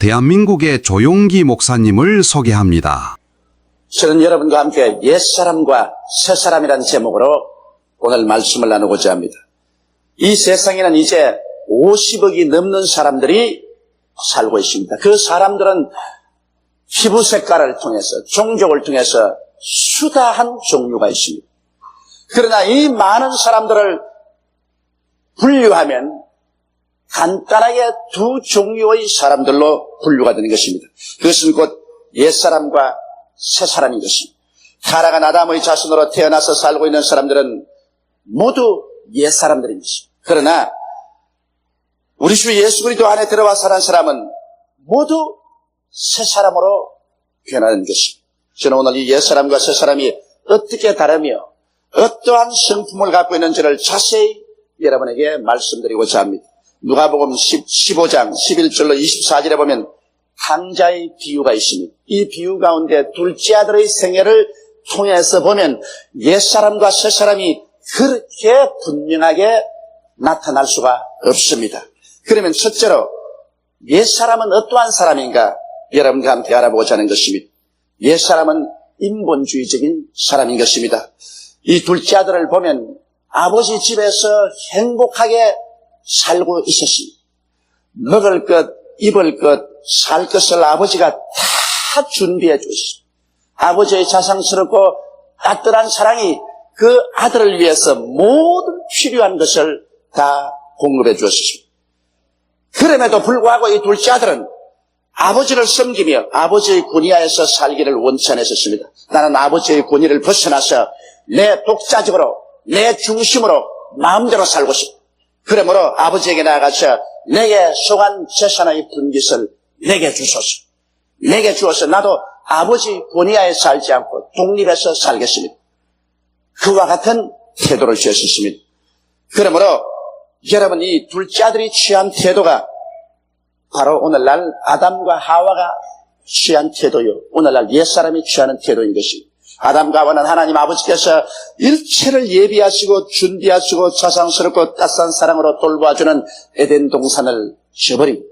대한민국의 조용기 목사님을 소개합니다. 저는 여러분과 함께 옛사람과 새사람이라는 제목으로 오늘 말씀을 나누고자 합니다. 이 세상에는 이제 50억이 넘는 사람들이 살고 있습니다. 그 사람들은 피부 색깔을 통해서, 종족을 통해서 수다한 종류가 있습니다. 그러나 이 많은 사람들을 분류하면 간단하게 두 종류의 사람들로 분류가 되는 것입니다. 그것은 곧 옛사람과 새사람인 것입니다. 타락한 아담의 자손으로 태어나서 살고 있는 사람들은 모두 옛사람들인 것입니다. 그러나 우리 주 예수 그리스도 안에 들어와 사는 사람은 모두 새사람으로 변하는 것입니다. 저는 오늘 이 옛사람과 새사람이 어떻게 다르며 어떠한 성품을 갖고 있는지를 자세히 여러분에게 말씀드리고자 합니다. 누가복음 15장 11절로 24절에 보면 탕자의 비유가 있습니다. 이 비유 가운데 둘째 아들의 생애를 통해서 보면 옛사람과 새사람이 그렇게 분명하게 나타날 수가 없습니다. 그러면 첫째로 옛사람은 어떠한 사람인가 여러분과 함께 알아보고자 하는 것입니다. 옛사람은 인본주의적인 사람인 것입니다. 이 둘째 아들을 보면 아버지 집에서 행복하게 살고 있었습니다. 먹을 것, 입을 것, 살 것을 아버지가 다 준비해 주었습니다. 아버지의 자상스럽고 따뜻한 사랑이 그 아들을 위해서 모든 필요한 것을 다 공급해 주었습니다. 그럼에도 불구하고 이 둘째 아들은 아버지를 섬기며 아버지의 권위하에서 살기를 원치 않았습니다. 나는 아버지의 권위를 벗어나서 내 독자적으로, 내 중심으로 마음대로 살고 싶다. 그러므로 아버지에게 나아가서 내게 속한 재산의 분깃을 내게 주소서. 내게 주어서 나도 아버지 권위하에 살지 않고 독립해서 살겠습니다. 그와 같은 태도를 취했습니다. 그러므로 여러분 이 둘째 아들이 취한 태도가 바로 오늘날 아담과 하와가 취한 태도요. 오늘날 옛사람이 취하는 태도인 것입니다. 아담과 하와는 하나님 아버지께서 일체를 예비하시고 준비하시고 자상스럽고 따스한 사랑으로 돌보아주는 에덴 동산을 저버리고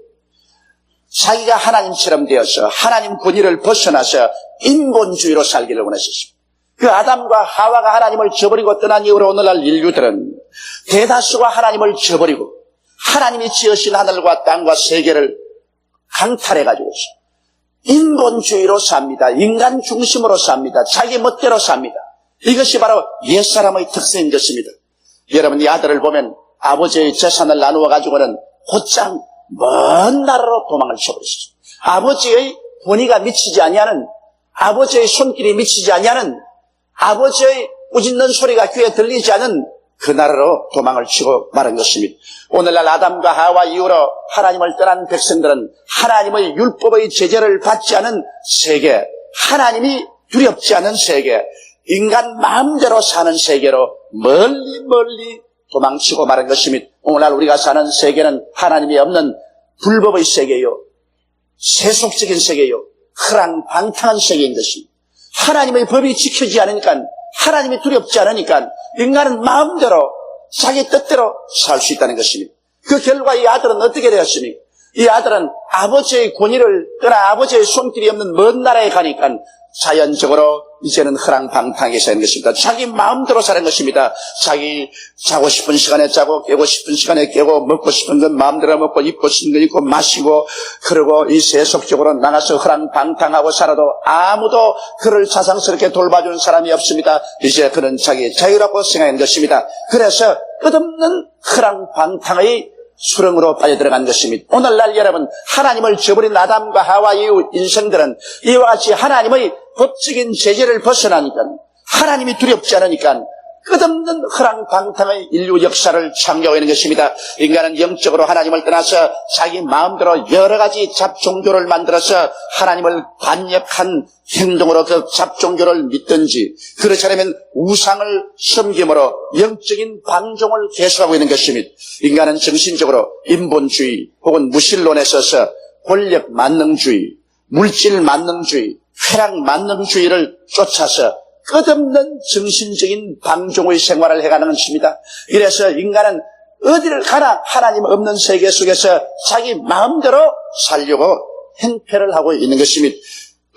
자기가 하나님처럼 되어서 하나님 권위를 벗어나서 인본주의로 살기를 원하셨습니다. 그 아담과 하와가 하나님을 저버리고 떠난 이후로 오늘날 인류들은 대다수가 하나님을 저버리고 하나님이 지으신 하늘과 땅과 세계를 강탈해가지고 인본주의로 삽니다. 인간 중심으로 삽니다. 자기 멋대로 삽니다. 이것이 바로 옛사람의 특성인 것입니다. 여러분 이 아들을 보면 아버지의 재산을 나누어 가지고는 곧장 먼 나라로 도망을 쳐버렸습니다. 아버지의 권위가 미치지 아니하는, 아버지의 손길이 미치지 아니하는, 아버지의 꾸짖는 소리가 귀에 들리지 않은 그 나라로 도망을 치고 마른 것입니다. 오늘날 아담과 하와 이후로 하나님을 떠난 백성들은 하나님의 율법의 제재를 받지 않은 세계, 하나님이 두렵지 않은 세계, 인간 마음대로 사는 세계로 멀리 도망치고 마른 것입니다. 오늘날 우리가 사는 세계는 하나님이 없는 불법의 세계요, 세속적인 세계요, 허랑방탕한 세계인 것입니다. 하나님의 법이 지켜지지 않으니까, 하나님이 두렵지 않으니까 인간은 마음대로 자기 뜻대로 살 수 있다는 것입니다. 그 결과 이 아들은 어떻게 되었습니까? 이 아들은 아버지의 권위를 떠나 아버지의 손길이 없는 먼 나라에 가니까 자연적으로 이제는 허랑방탕하게 사는 것입니다. 자기 마음대로 사는 것입니다. 자기 자고 싶은 시간에 자고 깨고 싶은 시간에 깨고 먹고 싶은 건 마음대로 먹고 입고 싶은 건 입고 마시고 그러고 이 세속적으로 나가서 허랑방탕하고 살아도 아무도 그를 자상스럽게 돌봐주는 사람이 없습니다. 이제 그는 자기 자유라고 생각하는 것입니다. 그래서 끝없는 허랑방탕의 수렁으로 빠져들어간 것입니다. 오늘날 여러분 하나님을 저버린 아담과 하와 이후 인생들은 이와 같이 하나님의 법적인 제재를 벗어나니까 하나님이 두렵지 않으니까 끝없는 허랑방탕의 인류 역사를 창조하고 있는 것입니다. 인간은 영적으로 하나님을 떠나서 자기 마음대로 여러 가지 잡종교를 만들어서 하나님을 반역한 행동으로 그 잡종교를 믿든지 그렇지 않으면 우상을 섬김으로 영적인 방종을 계속하고 있는 것입니다. 인간은 정신적으로 인본주의 혹은 무신론에 서서 권력 만능주의, 물질 만능주의, 쾌락 만능주의를 쫓아서 끝없는 정신적인 방종의 생활을 해가는 것입니다. 이래서 인간은 어디를 가나 하나님 없는 세계 속에서 자기 마음대로 살려고 행패를 하고 있는 것입니다.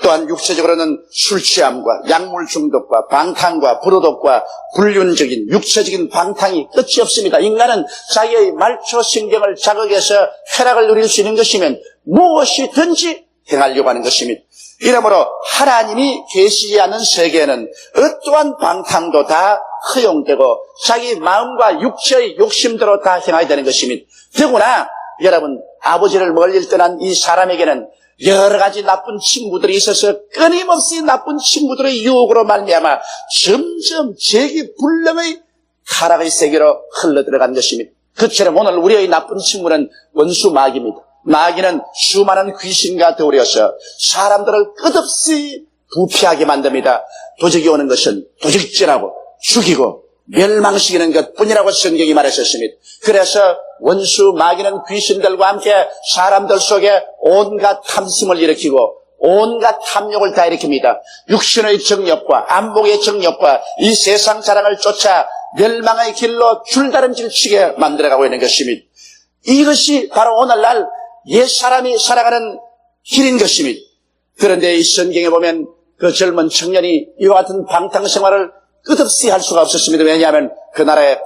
또한 육체적으로는 술 취함과 약물 중독과 방탕과 부도덕과 불륜적인 육체적인 방탕이 끝이 없습니다. 인간은 자기의 말초 신경을 자극해서 쾌락을 누릴 수 있는 것이면 무엇이든지 행하려고 하는 것입니다. 이러므로 하나님이 계시지 않은 세계에는 어떠한 방탕도 다 허용되고 자기 마음과 육체의 욕심대로 다 행하게 되는 것입니다. 더구나 여러분, 아버지를 멀리 떠난 이 사람에게는 여러 가지 나쁜 친구들이 있어서 끊임없이 나쁜 친구들의 유혹으로 말미암아 점점 재기불능의 타락의 세계로 흘러들어간 것입니다. 그처럼 오늘 우리의 나쁜 친구는 원수 마귀입니다. 마귀는 수많은 귀신과 더불어서 사람들을 끝없이 부패하게 만듭니다. 도적이 오는 것은 도적질하고 죽이고 멸망시키는 것뿐이라고 성경이 말했었습니다. 그래서 원수 마귀는 귀신들과 함께 사람들 속에 온갖 탐심을 일으키고 온갖 탐욕을 다 일으킵니다. 육신의 정욕과 안목의 정욕과 이 세상 자랑을 쫓아 멸망의 길로 줄다름질치게 만들어가고 있는 것입니다. 이것이 바로 오늘날 옛사람이 살아가는 길인 것입니다. 그런데 이 성경에 보면 그 젊은 청년이 이와 같은 방탕생활을 끝없이 할 수가 없었습니다. 왜냐하면 그 나라에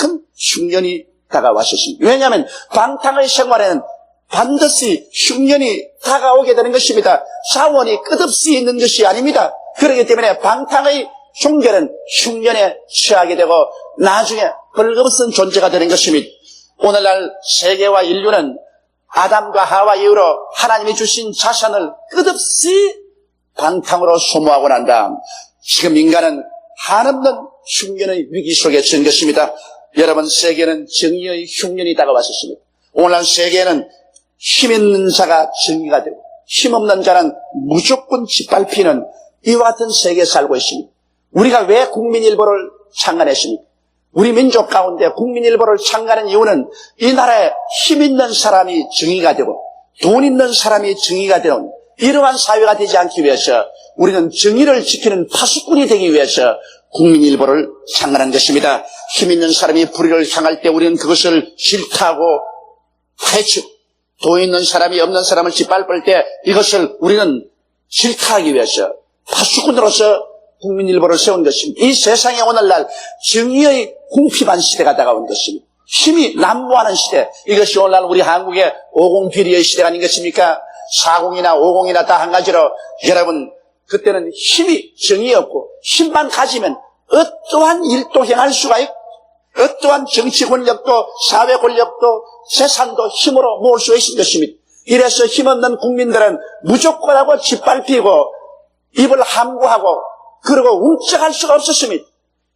큰 흉년이 다가왔었습니다. 왜냐하면 방탕의 생활에는 반드시 흉년이 다가오게 되는 것입니다. 사원이 끝없이 있는 것이 아닙니다. 그렇기 때문에 방탕의 종결은 흉년에 처하게 되고 나중에 벌거벗은 존재가 되는 것입니다. 오늘날 세계와 인류는 아담과 하와 이후로 하나님이 주신 자산을 끝없이 방탕으로 소모하고 난 다음 지금 인간은 한없는 흉년의 위기 속에 처한 것입니다. 여러분, 세계는 정의의 흉년이 다가왔었습니다. 오늘날 세계에는 힘 있는 자가 정의가 되고 힘없는 자는 무조건 짓밟히는 이와 같은 세계에 살고 있습니다. 우리가 왜 국민일보를 창간했습니까? 우리 민족 가운데 국민일보를 창간한 이유는 이 나라에 힘 있는 사람이 정의가 되고 돈 있는 사람이 정의가 되는 이러한 사회가 되지 않기 위해서 우리는 정의를 지키는 파수꾼이 되기 위해서 국민일보를 창간한 것입니다. 힘 있는 사람이 불의를 향할 때 우리는 그것을 질타하고 해치고 돈 있는 사람이 없는 사람을 짓밟을 때 이것을 우리는 질타하기 위해서 파수꾼으로서 국민일보를 세운 것입니다. 이 세상에 오늘날 정의의 궁핍한 시대가 다가온 것입니다. 힘이 난무하는 시대, 이것이 오늘날 우리 한국의 50 비리의 시대가 아닌 것입니까? 40이나 50이나 다 한 가지로 여러분, 그때는 힘이 정이 없고 힘만 가지면 어떠한 일도 행할 수가 있고 어떠한 정치 권력도 사회 권력도 재산도 힘으로 모을 수 있는 것입니다. 이래서 힘없는 국민들은 무조건 하고 짓밟히고 입을 함구하고 그리고 움쩍할 수가 없었습니다.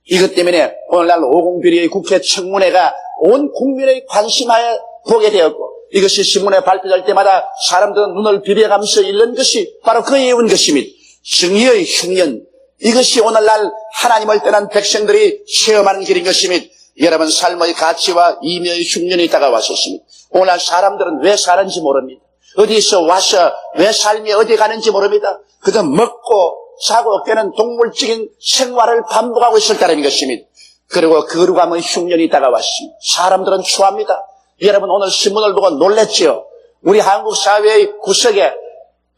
이것 때문에 오늘날 50비리의 국회 청문회가 온 국민의 관심하에 보게 되었고 이것이 신문에 발표될 때마다 사람들은 눈을 비벼가면서 읽는 것이 바로 그 이유인 것입니다. 정의의 흉년, 이것이 오늘날 하나님을 떠난 백성들이 체험하는 길인 것입니다. 여러분, 삶의 가치와 임의의 흉년이 다가왔었습니다. 오늘날 사람들은 왜 사는지 모릅니다. 어디서 와서 왜 삶이 어디 가는지 모릅니다. 그저 먹고 자고 깨는 동물적인 생활을 반복하고 있을 따름인 것입니다. 그리고 거룩함의 흉년이 다가왔습니다. 사람들은 추합니다. 여러분, 오늘 신문을 보고 놀랬지요. 우리 한국 사회의 구석에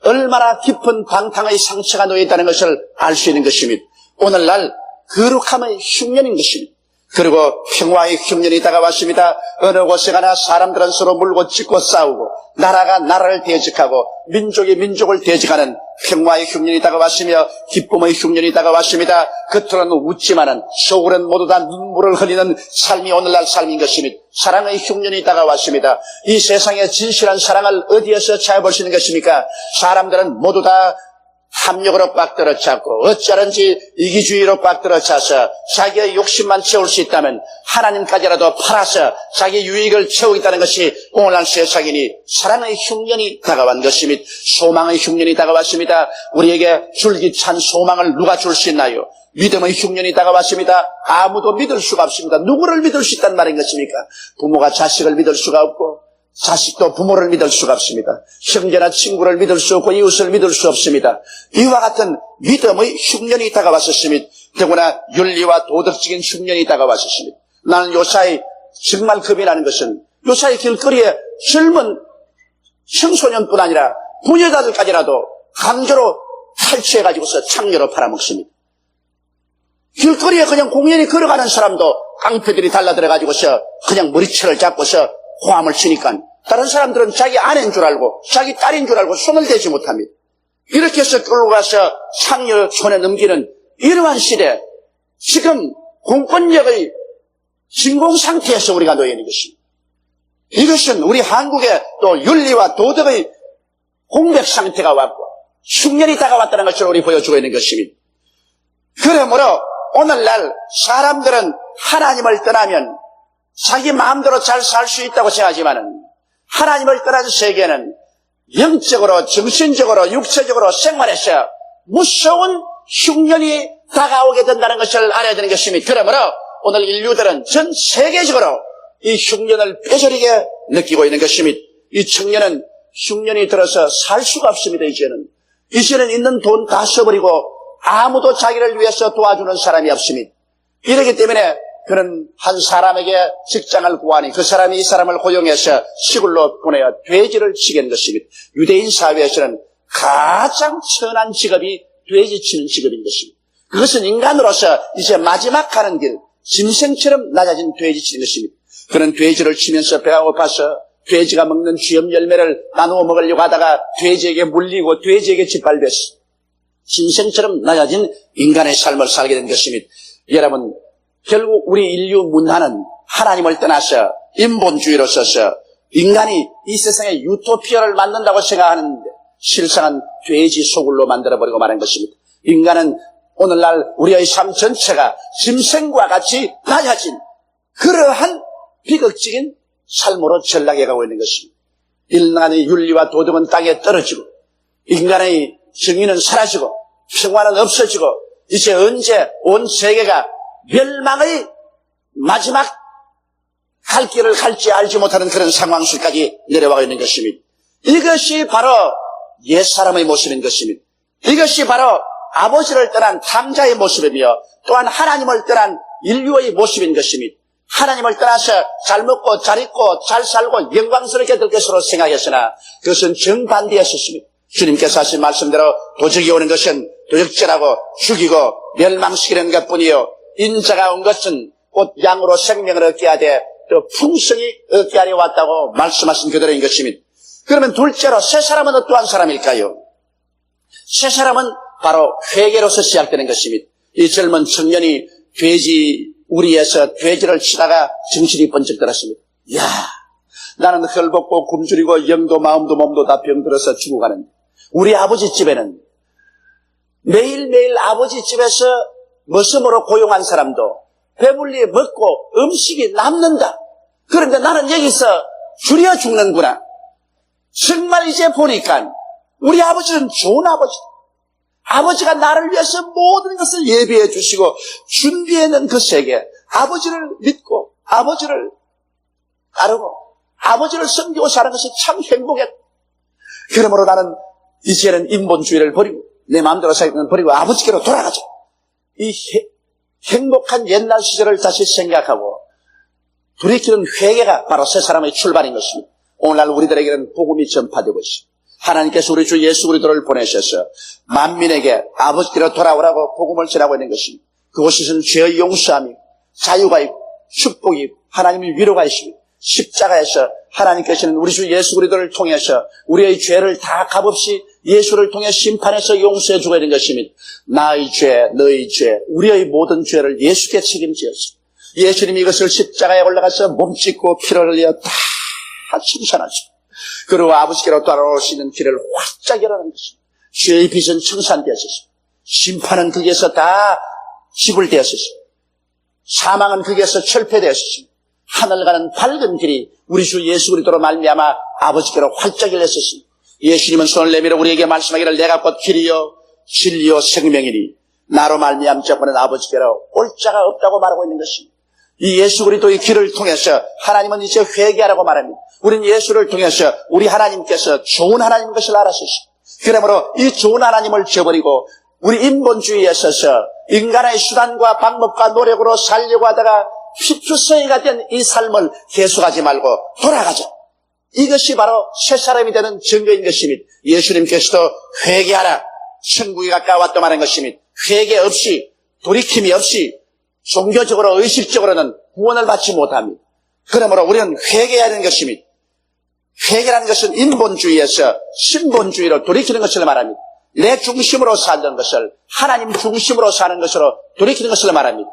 얼마나 깊은 방탕의 상처가 놓여 있다는 것을 알 수 있는 것입니다. 오늘날 거룩함의 흉년인 것입니다. 그리고 평화의 흉년이 다가왔습니다. 어느 곳에 가나 사람들은 서로 물고 찢고 싸우고 나라가 나라를 대적하고 민족이 민족을 대적하는 평화의 흉년이 다가왔으며 기쁨의 흉년이 다가왔습니다. 겉으로는 웃지만은 속으로는 모두 다 눈물을 흘리는 삶이 오늘날 삶인 것입니다. 사랑의 흉년이 다가왔습니다. 이 세상의 진실한 사랑을 어디에서 찾아볼 수 있는 것입니까? 사람들은 모두 다 탐욕으로 꽉 들어찼고 어쩌든지 이기주의로 꽉 들어차서 자기의 욕심만 채울 수 있다면 하나님까지라도 팔아서 자기 유익을 채우겠다는 것이 오늘날 세상이니 사랑의 흉년이 다가온 것입니다. 소망의 흉년이 다가왔습니다. 우리에게 줄기찬 소망을 누가 줄 수 있나요? 믿음의 흉년이 다가왔습니다. 아무도 믿을 수가 없습니다. 누구를 믿을 수 있단 말인 것입니까? 부모가 자식을 믿을 수가 없고 자식도 부모를 믿을 수가 없습니다. 형제나 친구를 믿을 수 없고 이웃을 믿을 수 없습니다. 이와 같은 믿음의 흉년이 다가왔었습니다. 더구나 윤리와 도덕적인 흉년이 다가왔었습니다. 나는 요사이 정말 겁이 나는 것은 요사이 길거리에 젊은 청소년뿐 아니라 부녀자들까지라도 강제로 탈취해가지고서 창녀로 팔아먹습니다. 길거리에 그냥 공연히 걸어가는 사람도 깡패들이 달라들어가지고서 그냥 머리채를 잡고서 호함을 치니까 다른 사람들은 자기 아내인 줄 알고 자기 딸인 줄 알고 손을 대지 못합니다. 이렇게 해서 끌고 가서 창녀 손에 넘기는 이러한 시대, 지금 공권력의 진공 상태에서 우리가 놓여 있는 것입니다. 이것은 우리 한국의 또 윤리와 도덕의 공백 상태가 왔고 흉년이 다가왔다는 것을 우리 보여주고 있는 것입니다. 그러므로 오늘날 사람들은 하나님을 떠나면 자기 마음대로 잘 살 수 있다고 생각하지만은 하나님을 떠난 세계는 영적으로, 정신적으로, 육체적으로 생활에서 무서운 흉년이 다가오게 된다는 것을 알아야 되는 것입니다. 그러므로 오늘 인류들은 전 세계적으로 이 흉년을 뼈저리게 느끼고 있는 것입니다. 이 청년은 흉년이 들어서 살 수가 없습니다. 이제는 있는 돈 다 써버리고 아무도 자기를 위해서 도와주는 사람이 없습니다. 이렇기 때문에 그는 한 사람에게 직장을 구하니 그 사람이 이 사람을 고용해서 시골로 보내어 돼지를 치게 하는 것입니다. 유대인 사회에서는 가장 천한 직업이 돼지 치는 직업인 것입니다. 그것은 인간으로서 이제 마지막 가는 길, 짐승처럼 낮아진 돼지 치는 것입니다. 그는 돼지를 치면서 배가 고파서 돼지가 먹는 쥐염 열매를 나누어 먹으려고 하다가 돼지에게 물리고 돼지에게 짓밟혔어. 짐승처럼 낮아진 인간의 삶을 살게 된 것입니다. 여러분, 결국 우리 인류 문화는 하나님을 떠나서 인본주의로 써서 인간이 이 세상에 유토피아를 만든다고 생각하는데 실상은 돼지 소굴로 만들어버리고 말한 것입니다. 인간은 오늘날 우리의 삶 전체가 짐승과 같이 낮아진 그러한 비극적인 삶으로 전락해 가고 있는 것입니다. 인간의 윤리와 도덕은 땅에 떨어지고 인간의 정의는 사라지고 평화는 없어지고 이제 언제 온 세계가 멸망의 마지막 갈 길을 갈지 알지 못하는 그런 상황 속까지 내려와 있는 것입니다. 이것이 바로 옛사람의 모습인 것입니다. 이것이 바로 아버지를 떠난 탕자의 모습이며 또한 하나님을 떠난 인류의 모습인 것입니다. 하나님을 떠나서 잘 먹고 잘 입고 잘 살고 영광스럽게 될 것으로 생각했으나 그것은 정반대였습니다. 주님께서 하신 말씀대로 도적이 오는 것은 도적질하고 죽이고 멸망시키는 것뿐이요 인자가 온 것은 곧 양으로 생명을 얻게 하되 또 풍성히 얻게 하려 왔다고 말씀하신 그대로인 것입니다. 그러면 둘째로 새 사람은 어떠한 사람일까요? 새 사람은 바로 회개로서 시작되는 것입니다. 이 젊은 청년이 돼지 우리에서 돼지를 치다가 정신이 번쩍 들었습니다. 이야, 나는 헐벗고 굶주리고 영도 마음도 몸도 다 병들어서 죽어가는데 우리 아버지 집에는 매일매일 아버지 집에서 머슴으로 고용한 사람도 배불리 먹고 음식이 남는다. 그런데 나는 여기서 줄여 죽는구나. 정말 이제 보니까 우리 아버지는 좋은 아버지다. 아버지가 나를 위해서 모든 것을 예비해 주시고 준비해놓은 그 세계, 아버지를 믿고 아버지를 따르고 아버지를 섬기고 사는 것이 참 행복했다. 그러므로 나는 이제는 인본주의를 버리고 내 마음대로 사는 걸 버리고 아버지께로 돌아가자. 이 행복한 옛날 시절을 다시 생각하고 돌이키는 회개가 바로 새 사람의 출발인 것입니다. 오늘날 우리들에게는 복음이 전파되고 있습니다. 하나님께서 우리 주 예수 그리스도를 보내셔서 만민에게 아버지께로 돌아오라고 복음을 전하고 있는 것입니다. 그곳에서는 죄의 용서함이 자유가 있고 축복이 있고 하나님의 위로가 있습니다. 십자가에서 하나님께서는 우리 주 예수 그리스도를 통해서 우리의 죄를 다 값없이 예수를 통해 심판해서 용서해 주고 있는 것입니다. 나의 죄, 너의 죄, 우리의 모든 죄를 예수께 책임지었습니다. 예수님이 이것을 십자가에 올라가서 몸짓고 피를 흘려 다 청산하십니다. 그리고 아버지께로 따라오시는 길을 활짝 열어놓은 것입니다. 죄의 빚은 청산되었습니다. 심판은 거기에서 다 지불되었습니다. 사망은 거기에서 철폐되었습니다. 하늘 가는 밝은 길이 우리 주 예수 그리스도로 말미암아 아버지께로 활짝 열렸습니다. 예수님은 손을 내밀어 우리에게 말씀하기를 내가 곧 길이요 진리요 생명이니 나로 말미암지 않고는 아버지께로 올 자가 없다고 말하고 있는 것입니다. 이 예수 그리스도의 길을 통해서 하나님은 이제 회개하라고 말합니다. 우리는 예수를 통해서 우리 하나님께서 좋은 하나님인 것을 알았습니다. 그러므로 이 좋은 하나님을 저버리고 우리 인본주의에 있어서 인간의 수단과 방법과 노력으로 살려고 하다가 피투성이가 된 이 삶을 계속하지 말고 돌아가자. 이것이 바로 새 사람이 되는 증거인 것입니다. 예수님께서도 회개하라, 천국이 가까웠다 말한 것입니다. 회개 없이, 돌이킴이 없이 종교적으로 의식적으로는 구원을 받지 못합니다. 그러므로 우리는 회개해야 하는 것입니다. 회개라는 것은 인본주의에서 신본주의로 돌이키는 것을 말합니다. 내 중심으로 살던 것을 하나님 중심으로 사는 것으로 돌이키는 것을 말합니다.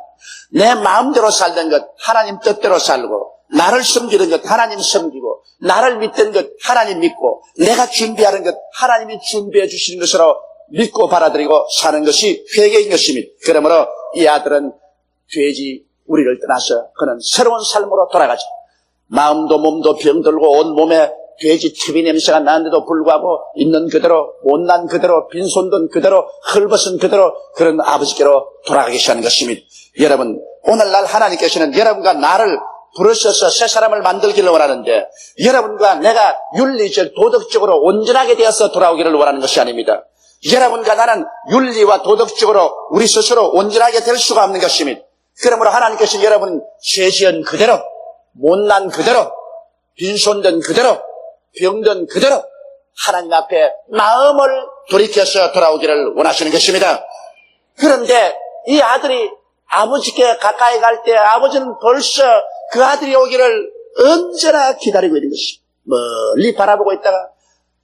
내 마음대로 살던 것 하나님 뜻대로 살고, 나를 섬기는 것 하나님 섬기고, 나를 믿던 것 하나님 믿고, 내가 준비하는 것 하나님이 준비해 주시는 것으로 믿고 받아들이고 사는 것이 회개인 것입니다. 그러므로 이 아들은 돼지 우리를 떠나서 그는 새로운 삶으로 돌아가죠. 마음도 몸도 병들고 온 몸에 돼지 TV 냄새가 나는데도 불구하고 있는 그대로, 못난 그대로, 빈손든 그대로, 헐벗은 그대로 그런 아버지께로 돌아가기 시작하는 것입니다. 여러분, 오늘날 하나님께서는 여러분과 나를 부르셔서 새 사람을 만들기를 원하는데, 여러분과 내가 윤리적, 도덕적으로 온전하게 되어서 돌아오기를 원하는 것이 아닙니다. 여러분과 나는 윤리와 도덕적으로 우리 스스로 온전하게 될 수가 없는 것입니다. 그러므로 하나님께서는 여러분 죄지은 그대로, 못난 그대로, 빈손든 그대로, 병든 그대로 하나님 앞에 마음을 돌이켜서 돌아오기를 원하시는 것입니다. 그런데 이 아들이 아버지께 가까이 갈 때 아버지는 벌써 그 아들이 오기를 언제나 기다리고 있는 것입니다. 멀리 바라보고 있다가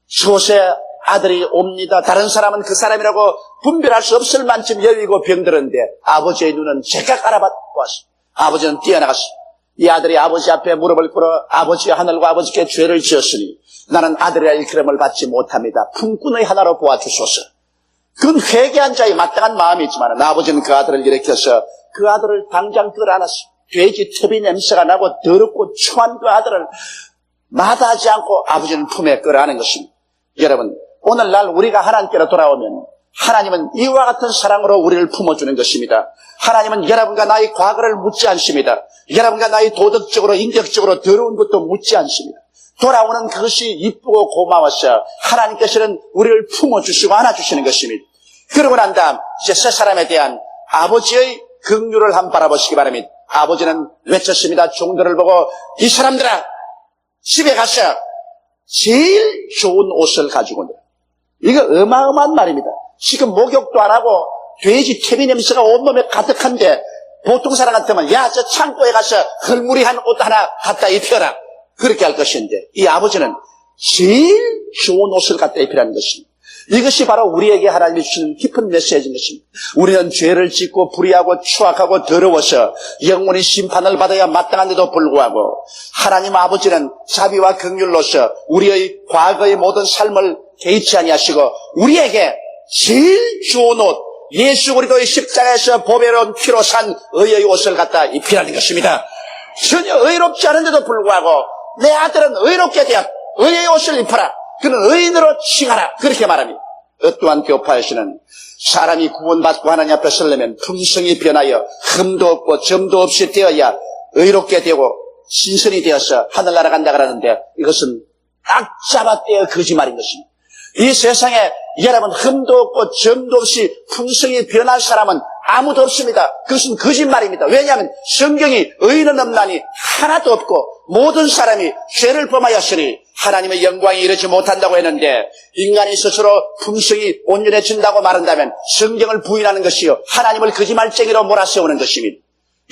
조세 아들이 옵니다. 다른 사람은 그 사람이라고 분별할 수 없을 만큼 여위고 병들었는데 아버지의 눈은 제각 알아보았습니다. 아버지는 뛰어나갔습니다. 이 아들이 아버지 앞에 무릎을 꿇어 아버지가 하늘과 아버지께 죄를 지었으니 나는 아들이라 일컬음을 받지 못합니다. 품꾼의 하나로 보아주소서. 그건 회개한 자의 마땅한 마음이지만 아버지는 그 아들을 일으켜서 그 아들을 당장 끌어안았습니다. 돼지 톱이 냄새가 나고 더럽고 추한 그 아들을 마다하지 않고 아버지는 품에 끌어안은 것입니다. 여러분, 오늘날 우리가 하나님께로 돌아오면 하나님은 이와 같은 사랑으로 우리를 품어주는 것입니다. 하나님은 여러분과 나의 과거를 묻지 않습니다. 여러분과 나의 도덕적으로 인격적으로 더러운 것도 묻지 않습니다. 돌아오는 그것이 이쁘고 고마워서 하나님께서는 우리를 품어주시고 안아주시는 것입니다. 그러고 난 다음 이제 새 사람에 대한 아버지의 긍휼을 한번 바라보시기 바랍니다. 아버지는 외쳤습니다. 종들을 보고 이 사람들아 집에 가서 제일 좋은 옷을 가지고 오너라. 이거 어마어마한 말입니다. 지금 목욕도 안 하고 돼지 태비 냄새가 온몸에 가득한데 보통 사람 같으면 야, 저 창고에 가서 헐무리한 옷 하나 갖다 입혀라. 그렇게 할 것인데 이 아버지는 제일 좋은 옷을 갖다 입히라는 것입니다. 이것이 바로 우리에게 하나님이 주시는 깊은 메시지인 것입니다. 우리는 죄를 짓고 불의하고 추악하고 더러워서 영원히 심판을 받아야 마땅한데도 불구하고 하나님 아버지는 자비와 긍휼로서 우리의 과거의 모든 삶을 개의치 아니하시고 우리에게 제일 좋은 옷, 예수 그리스도의 십자가에서 보배로운 피로 산 의의 옷을 갖다 입히라는 것입니다. 전혀 의롭지 않은데도 불구하고 내 아들은 의롭게 되어 의의 옷을 입혀라. 그는 의인으로 칭하라. 그렇게 말합니다. 어떠한 교파에서는 사람이 구원받고 하나님 앞에 서려면 품성이 변하여 흠도 없고 점도 없이 되어야 의롭게 되고 신선이 되어서 하늘나라 간다 그러는데 이것은 딱 잡아떼어 거짓말인 것입니다. 이 세상에 여러분 흠도 없고 점도 없이 품성이 변할 사람은 아무도 없습니다. 그것은 거짓말입니다. 왜냐하면 성경이 의인은 없나니 하나도 없고 모든 사람이 죄를 범하였으니 하나님의 영광에 이르지 못한다고 했는데 인간이 스스로 품성이 온전해진다고 말한다면 성경을 부인하는 것이요 하나님을 거짓말쟁이로 몰아세우는 것입니다.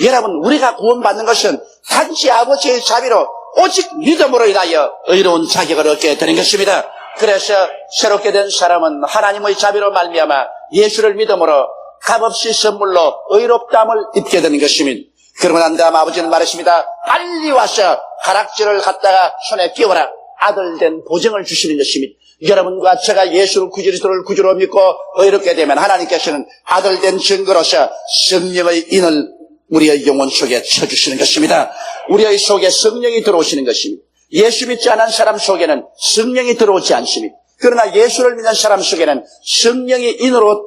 여러분 우리가 구원받는 것은 단지 아버지의 자비로 오직 믿음으로 인하여 의로운 자격을 얻게 되는 것입니다. 그래서 새롭게 된 사람은 하나님의 자비로 말미암아 예수를 믿음으로 값없이 선물로 의롭다함을 입게 되는 것입니다. 그러고 난 다음 아버지는 말했습니다. 빨리 와서 가락지를 갖다가 손에 끼워라. 아들 된 보증을 주시는 것입니다. 여러분과 제가 예수를 그리스도를 구주로 믿고 의롭게 되면 하나님께서는 아들 된 증거로서 성령의 인을 우리의 영혼 속에 쳐주시는 것입니다. 우리의 속에 성령이 들어오시는 것입니다. 예수 믿지 않은 사람 속에는 성령이 들어오지 않습니다. 그러나 예수를 믿는 사람 속에는 성령이 인으로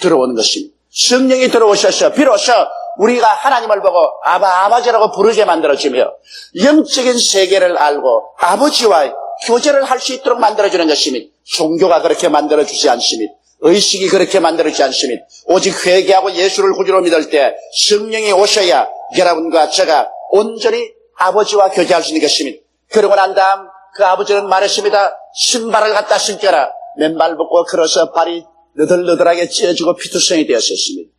들어오는 것입니다. 성령이 들어오셔서 비로소 우리가 하나님을 보고 아버지라고 부르게 만들어지며 영적인 세계를 알고 아버지와 교제를 할 수 있도록 만들어주는 것입니다. 종교가 그렇게 만들어주지 않습니다. 의식이 그렇게 만들어지지 않습니다. 오직 회개하고 예수를 구주로 믿을 때 성령이 오셔야 여러분과 제가 온전히 아버지와 교제할 수 있는 것입니다. 그러고 난 다음 그 아버지는 말했습니다. 신발을 갖다 신겨라. 맨발 벗고 걸어서 발이 너덜너덜하게 찢어지고 피투성이 되었었습니다.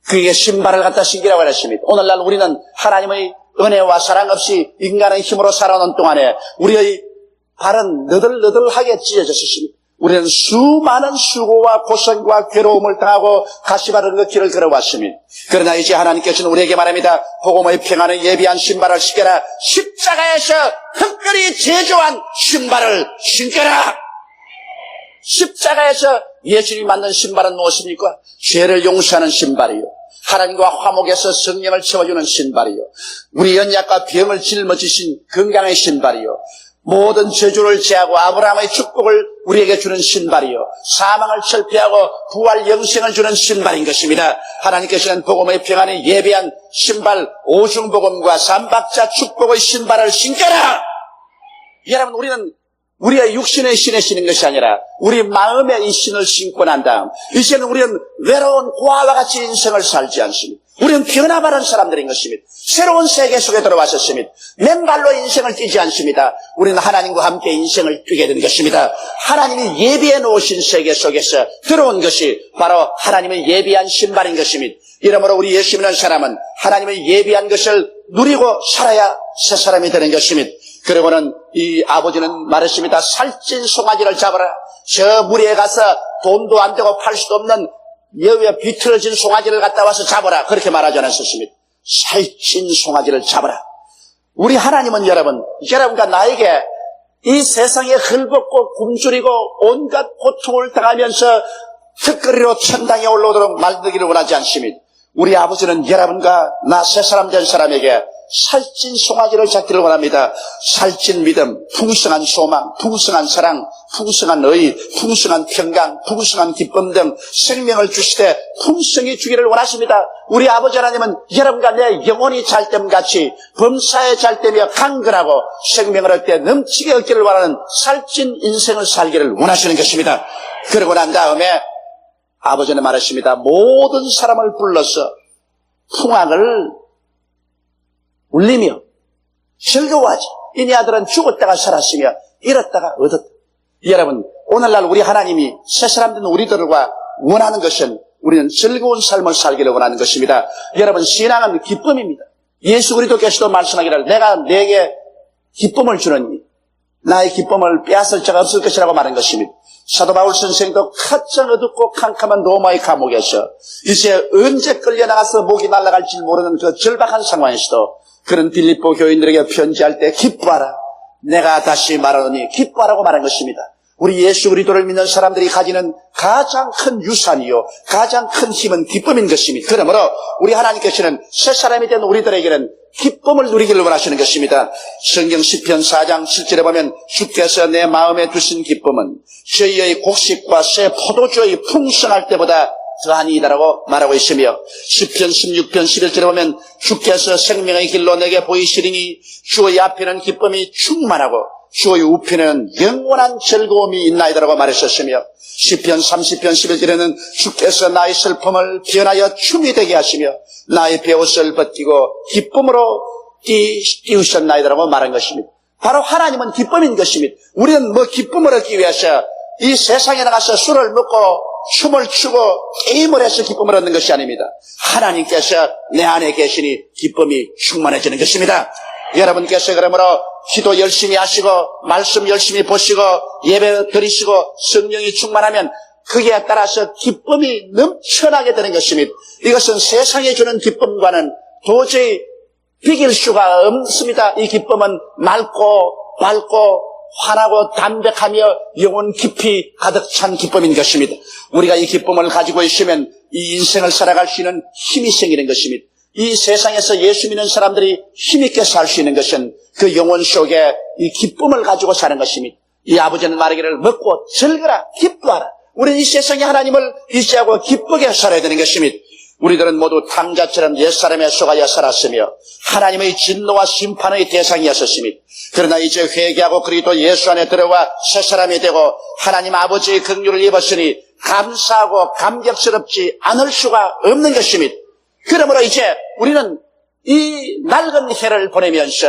그게 신발을 갖다 신기라고 했습니다. 오늘날 우리는 하나님의 은혜와 사랑 없이 인간의 힘으로 살아오는 동안에 우리의 발은 너덜너덜하게 찢어졌습니다. 우리는 수많은 수고와 고생과 괴로움을 당하고 가시바른 그 길을 걸어왔습니다. 그러나 이제 하나님께서는 우리에게 말합니다. 복음의 평안을 예비한 신발을 신겨라. 십자가에서 특별히 제조한 신발을 신겨라. 십자가에서 예수님이 만든 신발은 무엇입니까? 죄를 용서하는 신발이요, 하나님과 화목해서 성령을 채워주는 신발이요, 우리 연약과 병을 짊어지신 건강의 신발이요, 모든 저주를 제하고 아브라함의 축복을 우리에게 주는 신발이요, 사망을 철폐하고 부활 영생을 주는 신발인 것입니다. 하나님께서는 복음의 평안에 예비한 신발, 오중복음과 삼박자 축복의 신발을 신겨라. 여러분, 우리는 우리의 육신의 신에 신는 것이 아니라 우리 마음의 이 신을 신고 난 다음 이제는 우리는 외로운 고아와 같이 인생을 살지 않습니다. 우리는 변화받은 사람들인 것입니다. 새로운 세계 속에 들어왔었습니다. 맨발로 인생을 뛰지 않습니다. 우리는 하나님과 함께 인생을 뛰게 된 것입니다. 하나님이 예비해 놓으신 세계 속에서 들어온 것이 바로 하나님의 예비한 신발인 것입니다. 이러므로 우리 예수 믿는 사람은 하나님의 예비한 것을 누리고 살아야 새 사람이 되는 것입니다. 그리고는 이 아버지는 말했습니다. 살찐 송아지를 잡아라. 저 무리에 가서 돈도 안 되고 팔 수도 없는 여기에 비틀어진 송아지를 갖다 와서 잡아라. 그렇게 말하지 않았었습니다. 살찐 송아지를 잡아라. 우리 하나님은 여러분과 나에게 이 세상에 헐벗고 굶주리고 온갖 고통을 당하면서 특거리로 천당에 올라오도록 만들기를 원하지 않습니다. 우리 아버지는 여러분과 나 새 사람 된 사람에게 살찐 송아지를 잡기를 원합니다. 살찐 믿음, 풍성한 소망, 풍성한 사랑, 풍성한 의, 풍성한 평강, 풍성한 기쁨 등 생명을 주시되 풍성히 주기를 원하십니다. 우리 아버지 하나님은 여러분과 내 영혼이 잘됨같이 범사에 잘되며 강건하고 생명을 얻게 넘치게 얻기를 원하는 살찐 인생을 살기를 원하시는 것입니다. 그러고 난 다음에 아버지는 말했습니다. 모든 사람을 불러서 풍악을 울리며 즐거워하지. 이네 아들은 죽었다가 살았으며 잃었다가 얻었다. 여러분, 오늘날 우리 하나님이 새 사람 된 우리들과 원하는 것은 우리는 즐거운 삶을 살기를 원하는 것입니다. 여러분, 신앙은 기쁨입니다. 예수 그리스도께서도 말씀하기를 내가 내게 기쁨을 주느니 나의 기쁨을 빼앗을 자가 없을 것이라고 말한 것입니다. 사도 바울 선생도 가장 어둡고 캄캄한 로마의 감옥에서 이제 언제 끌려나가서 목이 날아갈지 모르는 그 절박한 상황에서도 그런 빌립보 교인들에게 편지할 때 기뻐하라. 내가 다시 말하노니 기뻐하라고 말한 것입니다. 우리 예수 그리스도를 믿는 사람들이 가지는 가장 큰 유산이요, 가장 큰 힘은 기쁨인 것입니다. 그러므로 우리 하나님께서는 새 사람이 된 우리들에게는 기쁨을 누리기를 원하시는 것입니다. 성경 시편 4장 7절에 보면 주께서 내 마음에 두신 기쁨은 저희의 곡식과 새 포도주의 풍성할 때보다 더하니이다라고 말하고 있으며 시편 16편 11절에 보면 주께서 생명의 길로 내게 보이시리니 주의 앞에는 기쁨이 충만하고 주의 우편에는 영원한 즐거움이 있나이다라고 말했었으며 시편 30편 11절에는 주께서 나의 슬픔을 변하여 춤이 되게 하시며 나의 베옷을 벗기고 기쁨으로 띄우셨나이다라고 말한 것입니다. 바로 하나님은 기쁨인 것입니다. 우리는 기쁨을 얻기 위해서 이 세상에 나가서 술을 먹고 춤을 추고 게임을 해서 기쁨을 얻는 것이 아닙니다. 하나님께서 내 안에 계시니 기쁨이 충만해지는 것입니다. 여러분께서 그러므로 기도 열심히 하시고 말씀 열심히 보시고 예배 드리시고 성령이 충만하면 그에 따라서 기쁨이 넘쳐나게 되는 것입니다. 이것은 세상에 주는 기쁨과는 도저히 비길 수가 없습니다. 이 기쁨은 맑고 밝고 환하고 담백하며 영혼 깊이 가득 찬 기쁨인 것입니다. 우리가 이 기쁨을 가지고 있으면 이 인생을 살아갈 수 있는 힘이 생기는 것입니다. 이 세상에서 예수 믿는 사람들이 힘있게 살 수 있는 것은 그 영혼 속에 이 기쁨을 가지고 사는 것입니다. 이 아버지는 말하기를 먹고 즐거라, 기뻐하라. 우리는 이 세상에 하나님을 의지하고 기쁘게 살아야 되는 것입니다. 우리들은 모두 탕자처럼 옛사람에 속하여 살았으며 하나님의 진노와 심판의 대상이었습니다. 그러나 이제 회개하고 그리스도 예수 안에 들어가 새 사람이 되고 하나님 아버지의 긍휼을 입었으니 감사하고 감격스럽지 않을 수가 없는 것입니다. 그러므로 이제 우리는 이 낡은 해를 보내면서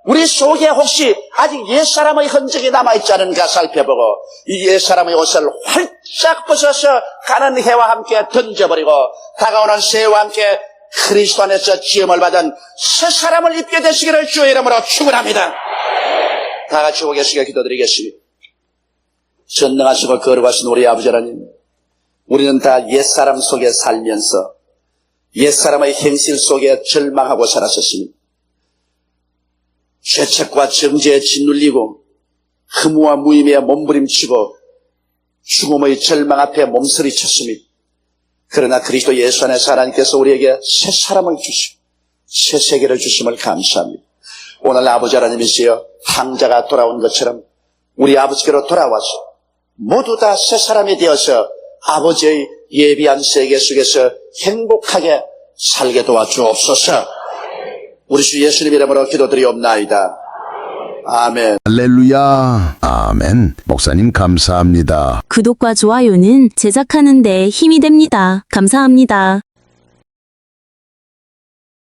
우리 속에 혹시 아직 옛사람의 흔적이 남아있지 않은가 살펴보고 이 옛사람의 옷을 활짝 벗어서 가는 해와 함께 던져버리고 다가오는 새해와 함께 그리스도 안에서 지음을 받은 새 사람을 입게 되시기를 주의 이름으로 축원합니다. 다 같이 오겠습니다. 기도드리겠습니다. 전능하시고 거룩하신 우리 아버지 하나님, 우리는 다 옛사람 속에 살면서 옛사람의 행실 속에 절망하고 살았었습니다. 죄책과 정죄에 짓눌리고 허무와 무임에 몸부림치고 죽음의 절망 앞에 몸서리쳤습니다. 그러나 그리스도 예수 안에서 하나님께서 우리에게 새 사람을 주시고 새 세계를 주심을 감사합니다. 오늘 아버지 하나님이시여 황자가 돌아온 것처럼 우리 아버지께로 돌아와서 모두 다 새 사람이 되어서 아버지의 예비한 세계 속에서 행복하게 살게 도와주옵소서. 우리 주 예수님 이름으로 기도드리옵나이다. 아멘. 할렐루야. 아멘. 목사님 감사합니다. 구독과 좋아요는 제작하는 데 힘이 됩니다. 감사합니다.